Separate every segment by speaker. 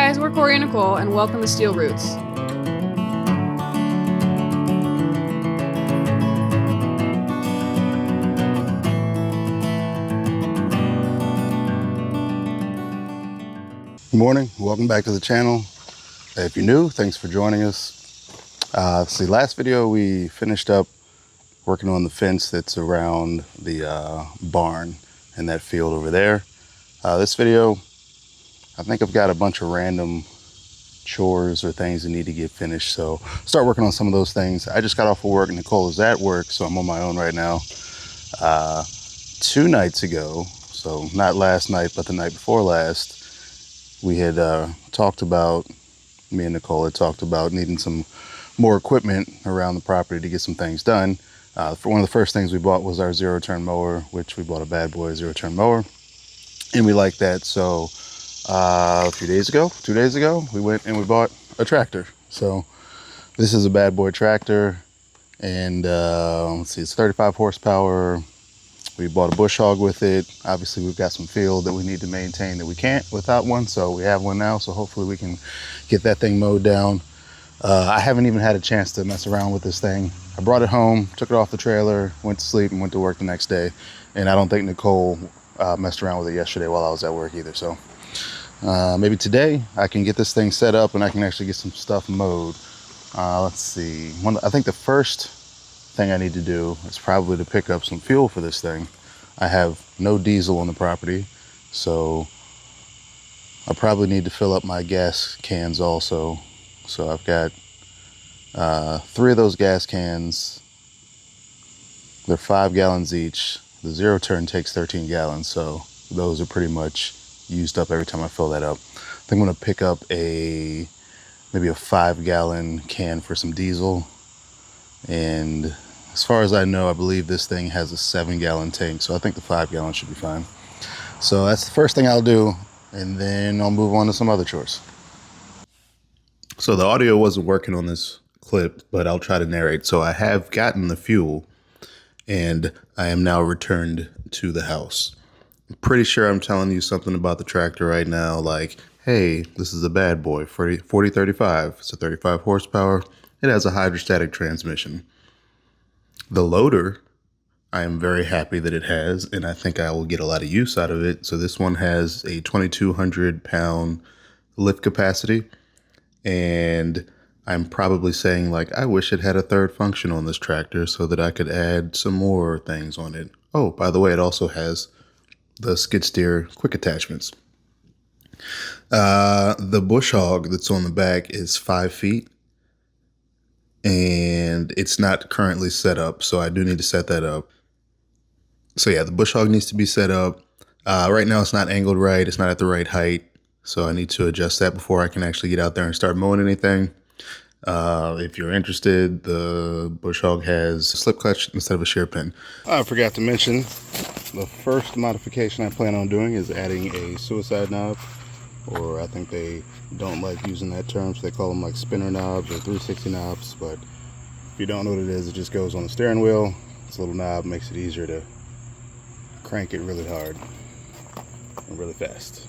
Speaker 1: guys, we're Corey and Nicole, and welcome to Steel Roots.
Speaker 2: Good morning, welcome back to the channel. If you're new, thanks for joining us. Last video we finished up working on the fence that's around the barn in that field over there. This video, I think I've got a bunch of random chores or things that need to get finished, so start working on some of those things. I just got off of work and Nicole is at work, so I'm on my own right now. 2 nights ago, so not last night but the night before last, we had talked about, me and Nicole had talked about needing some more equipment around the property to get some things done. For one of the first things we bought was our zero-turn mower, which we bought a bad boy zero-turn mower, and we liked that. So a few days ago, 2 days ago, we went and we bought a tractor. So this is a bad boy tractor, and let's see, it's 35 horsepower. We bought a bush hog with it. Obviously we've got some field that we need to maintain that we can't without one, so we have one now, so hopefully we can get that thing mowed down. I haven't even had a chance to mess around with this thing. I brought it home, took it off the trailer, went to sleep, and went to work the next day. And I don't think Nicole messed around with it yesterday while I was at work either. So maybe today I can get this thing set up and I can actually get some stuff mowed. Let's see. I think the first thing I need to do is probably to pick up some fuel for this thing. I have no diesel on the property, so I probably need to fill up my gas cans also. So I've got 3 of those gas cans. They're 5 gallons each. The zero turn takes 13 gallons, so those are pretty much used up every time I fill that up. I think I'm gonna pick up maybe a 5-gallon can for some diesel. And as far as I know, I believe this thing has a 7-gallon tank, so I think the 5 gallon should be fine. So that's the first thing I'll do, and then I'll move on to some other chores. So the audio wasn't working on this clip, but I'll try to narrate. So I have gotten the fuel, and I am now returned to the house. I'm pretty sure I'm telling you something about the tractor right now, like, hey, this is a bad boy, 4035. It's a 35 horsepower. It has a hydrostatic transmission. The loader, I am very happy that it has, and I think I will get a lot of use out of it. So this one has a 2,200 pound lift capacity, and I'm probably saying, like, I wish it had a third function on this tractor so that I could add some more things on it. Oh, by the way, it also has the skid steer quick attachments. The bush hog that's on the back is 5 feet, and it's not currently set up, so I do need to set that up. So yeah, the bush hog needs to be set up. Right now it's not angled right, it's not at the right height, so I need to adjust that before I can actually get out there and start mowing anything. If you're interested, the bush hog has a slip clutch instead of a shear pin. I forgot to mention, the first modification I plan on doing is adding a suicide knob, or I think they don't like using that term, so they call them like spinner knobs or 360 knobs. But if you don't know what it is, it just goes on the steering wheel. It's a little knob, makes it easier to crank it really hard and really fast.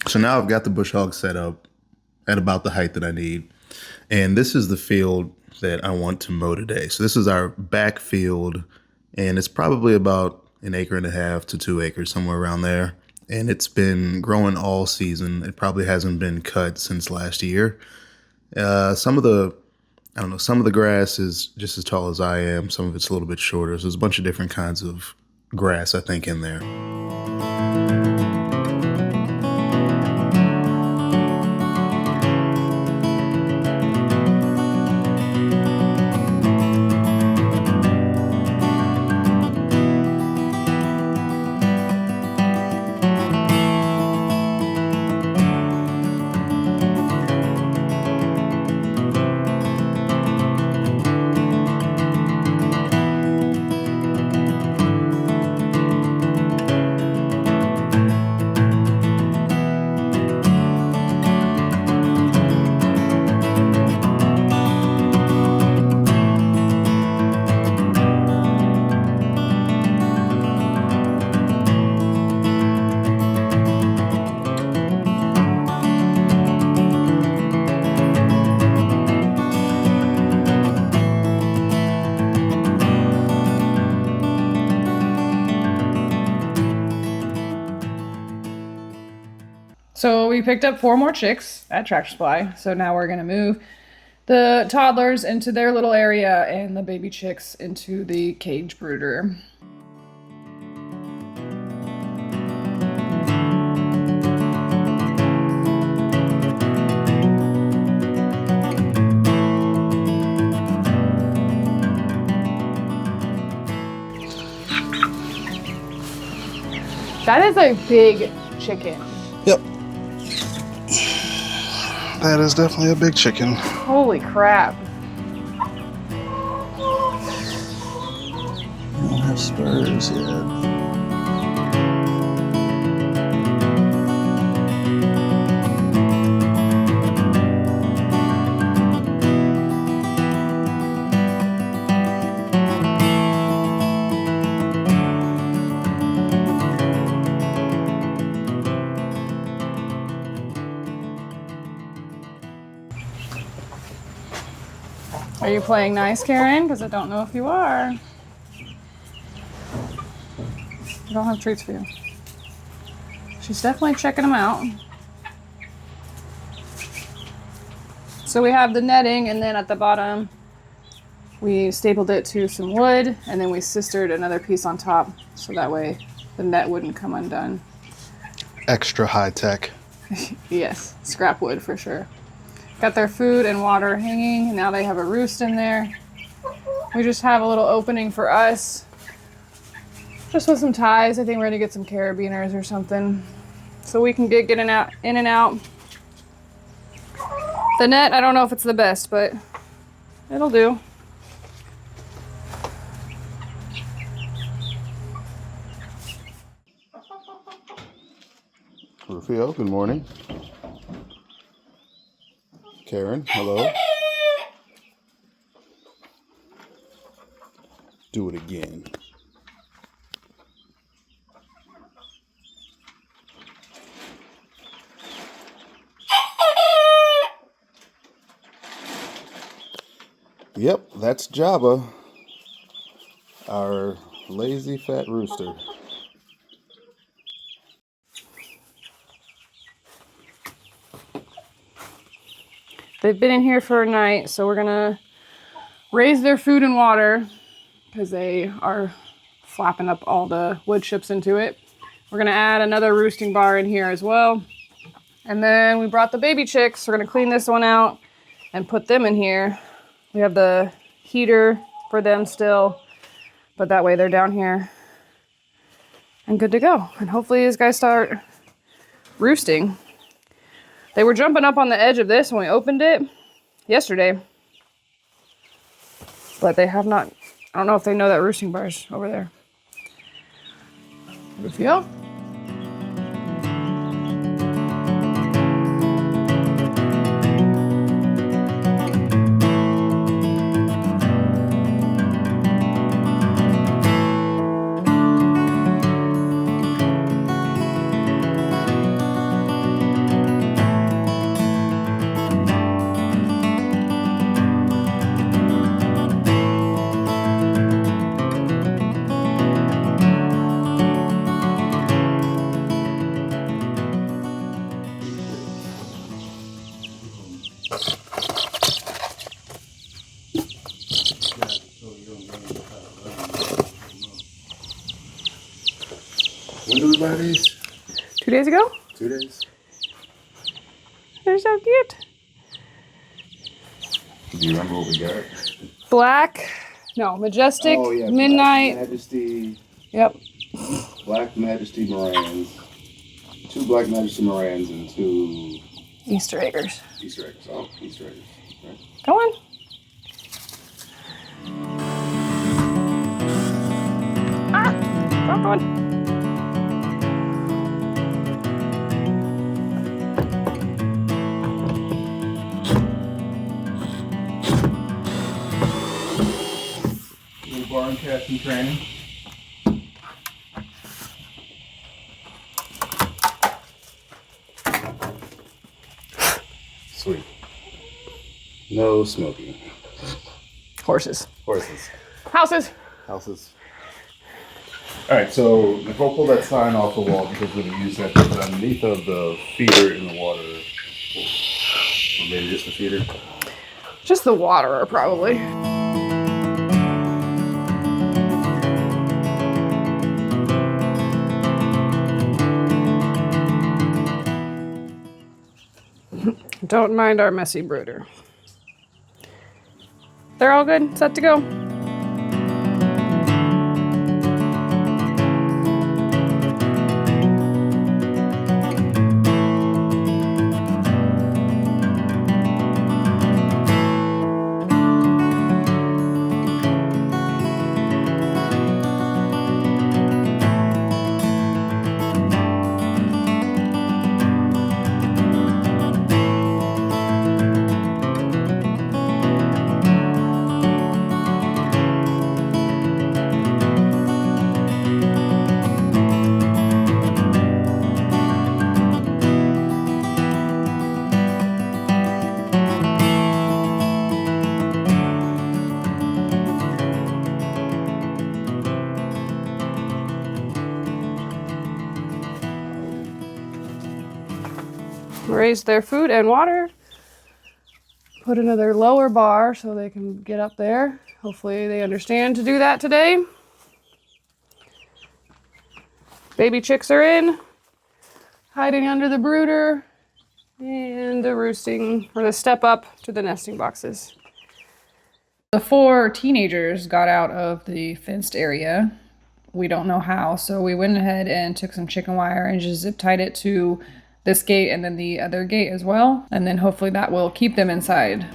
Speaker 2: So now I've got the bush hog set up at about the height that I need. And this is the field that I want to mow today. So this is our back field, and it's probably about 1.5 acres to 2 acres, somewhere around there. And it's been growing all season. It probably hasn't been cut since last year. Some of the grass is just as tall as I am. Some of it's a little bit shorter. So there's a bunch of different kinds of grass, I think, in there.
Speaker 1: So we picked up 4 more chicks at Tractor Supply. So now we're gonna move the toddlers into their little area and the baby chicks into the cage brooder. That is a big chicken.
Speaker 2: Yep. That is definitely a big chicken.
Speaker 1: Holy crap.
Speaker 2: I don't have spurs yet.
Speaker 1: Are you playing nice, Karen? Because I don't know if you are. I don't have treats for you. She's definitely checking them out. So we have the netting, and then at the bottom, we stapled it to some wood, and then we sistered another piece on top, so that way the net wouldn't come undone.
Speaker 2: Extra high tech.
Speaker 1: Yes, scrap wood for sure. Got their food and water hanging, and now they have a roost in there. We just have a little opening for us, just with some ties. I think we're gonna get some carabiners or something, so we can get in and out. The net, I don't know if it's the best, but it'll do.
Speaker 2: Rufio, good morning. Karen, hello. Do it again. Yep, that's Jabba, our lazy fat rooster.
Speaker 1: They've been in here for a night, so we're gonna raise their food and water because they are flapping up all the wood chips into it. We're gonna add another roosting bar in here as well. And then we brought the baby chicks. We're gonna clean this one out and put them in here. We have the heater for them still, but that way they're down here and good to go. And hopefully these guys start roosting. They were jumping up on the edge of this when we opened it yesterday, but they have not. I don't know if they know that roosting bar's over there. Rufio?
Speaker 2: When do we buy these?
Speaker 1: 2 days ago?
Speaker 2: 2 days.
Speaker 1: They're so cute.
Speaker 2: Do you remember what we got?
Speaker 1: Black, no, Majestic,
Speaker 2: Oh yeah,
Speaker 1: Midnight.
Speaker 2: Black Majesty.
Speaker 1: Yep.
Speaker 2: Black Majesty Morans. 2 Black Majesty Morans and 2
Speaker 1: Easter eggers.
Speaker 2: Easter eggs. Oh, Easter eggs. Right.
Speaker 1: Go on. Ah, stop going.
Speaker 2: Barn casting training. Sweet. No smoking.
Speaker 1: Horses.
Speaker 2: Horses.
Speaker 1: Houses.
Speaker 2: Houses. All right, so Nicole pulled that sign off the wall because we're going to use that to put underneath of the feeder in the water. Or maybe just the feeder.
Speaker 1: Just the waterer, probably. Don't mind our messy brooder. They're all good, set to go. Raise their food and water. Put another lower bar so they can get up there. Hopefully they understand to do that today. Baby chicks are in, hiding under the brooder, and the roosting, or the step up to the nesting boxes. The 4 teenagers got out of the fenced area. We don't know how, so we went ahead and took some chicken wire and just zip tied it to this gate and then the other gate as well. And then hopefully that will keep them inside.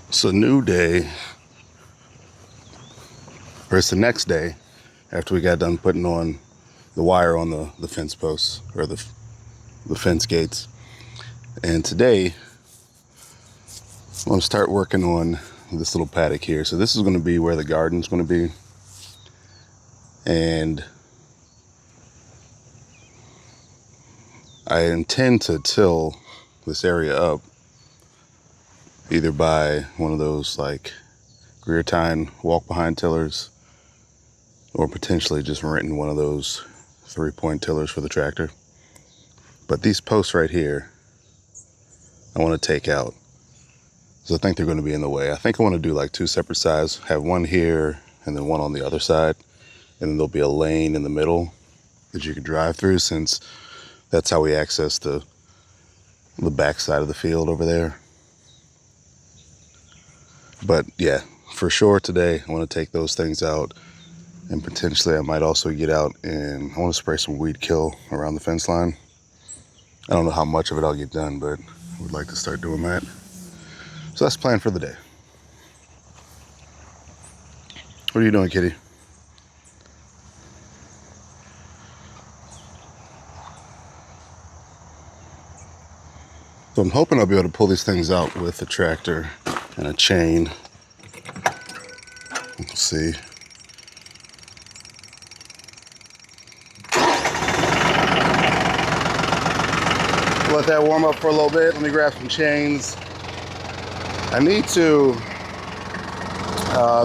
Speaker 2: It's a new day, or it's the next day after we got done putting on the wire on the fence posts, or the fence gates. And today, I'm going to start working on this little paddock here. So this is going to be where the garden's going to be. And I intend to till this area up either by one of those like Greer Tine walk behind tillers, or potentially just renting one of those 3-point tillers for the tractor. But these posts right here, I want to take out, because I think they're going to be in the way. I think I want to do like 2 separate sides, have one here and then one on the other side, and then there'll be a lane in the middle that you can drive through, since that's how we access the back side of the field over there. But yeah, for sure today I want to take those things out, and potentially I might also get out and I want to spray some weed kill around the fence line. I don't know how much of it I'll get done, but I would like to start doing that. So that's the plan for the day. What are you doing, kitty? So I'm hoping I'll be able to pull these things out with a tractor and a chain. Let's see. Let that warm up for a little bit. Let me grab some chains. I need to,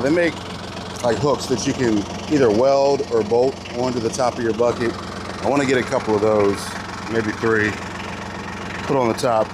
Speaker 2: they make like hooks that you can either weld or bolt onto the top of your bucket. I want to get a couple of those, maybe 3, put on the top.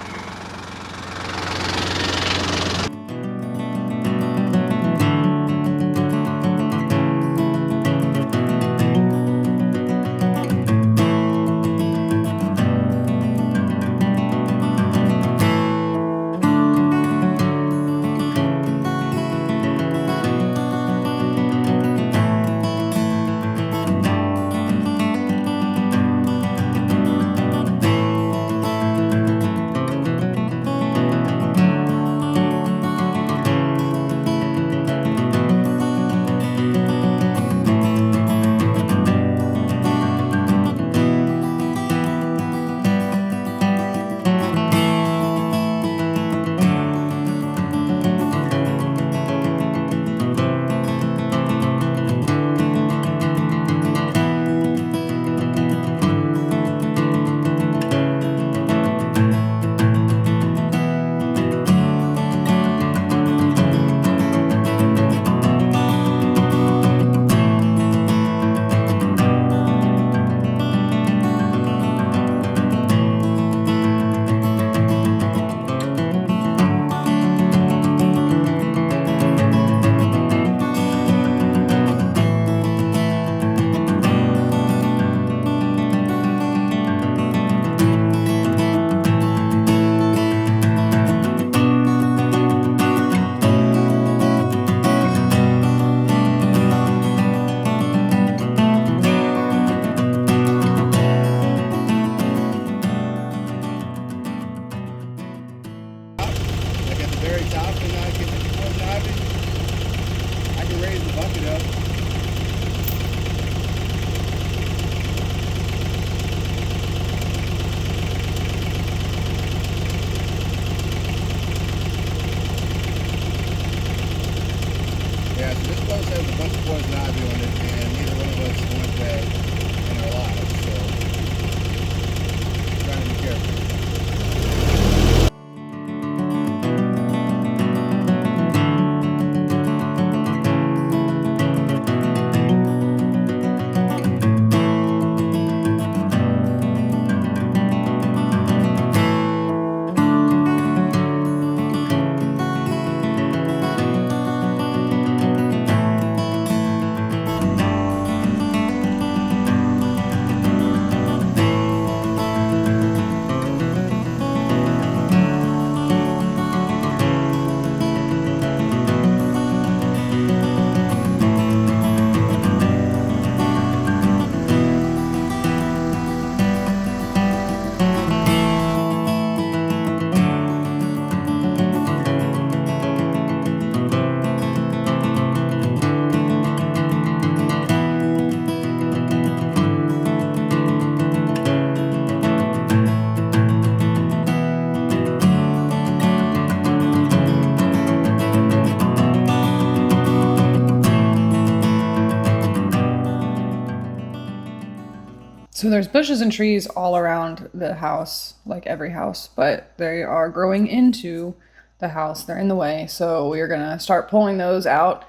Speaker 1: So there's bushes and trees all around the house, like every house, but they are growing into the house. They're in the way. So we're going to start pulling those out.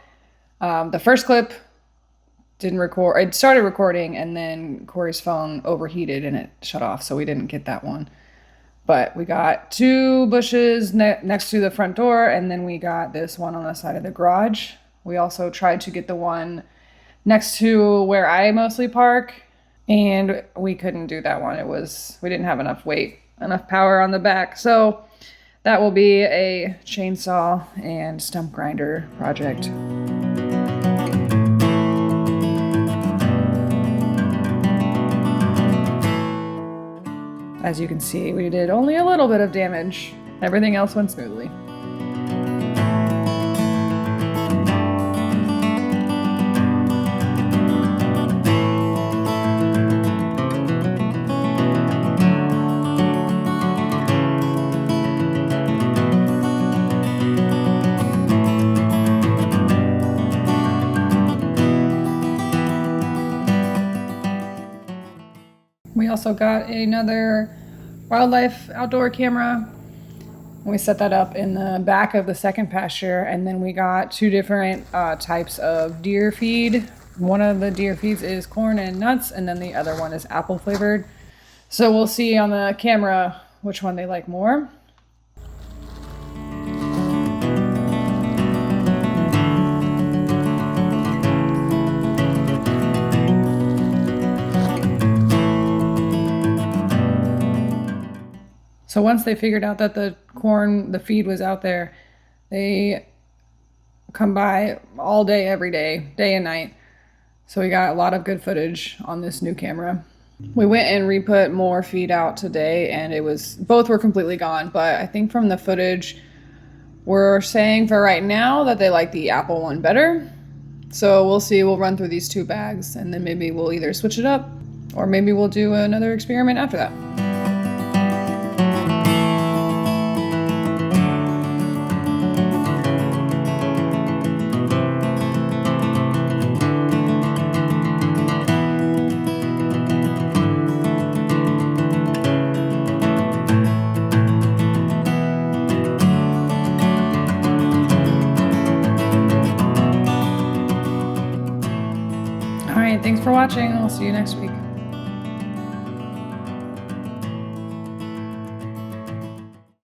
Speaker 1: The first clip didn't record. It started recording and then Corey's phone overheated and it shut off. So we didn't get that one. But we got 2 bushes next to the front door, and then we got this one on the side of the garage. We also tried to get the one next to where I mostly park, and we couldn't do that one. We didn't have enough weight, enough power on the back. So that will be a chainsaw and stump grinder project. As you can see, we did only a little bit of damage. Everything else went smoothly. We also got another wildlife outdoor camera. We set that up in the back of the second pasture, and then we got 2 different types of deer feed. One of the deer feeds is corn and nuts, and then the other one is apple flavored. So we'll see on the camera which one they like more. So once they figured out that the feed was out there, they come by all day, every day, day and night. So we got a lot of good footage on this new camera. We went and re-put more feed out today, and both were completely gone. But I think from the footage, we're saying for right now that they like the apple one better. So we'll see. We'll run through these 2 bags, and then maybe we'll either switch it up, or maybe we'll do another experiment after that. All right, thanks for watching. I'll see you next week.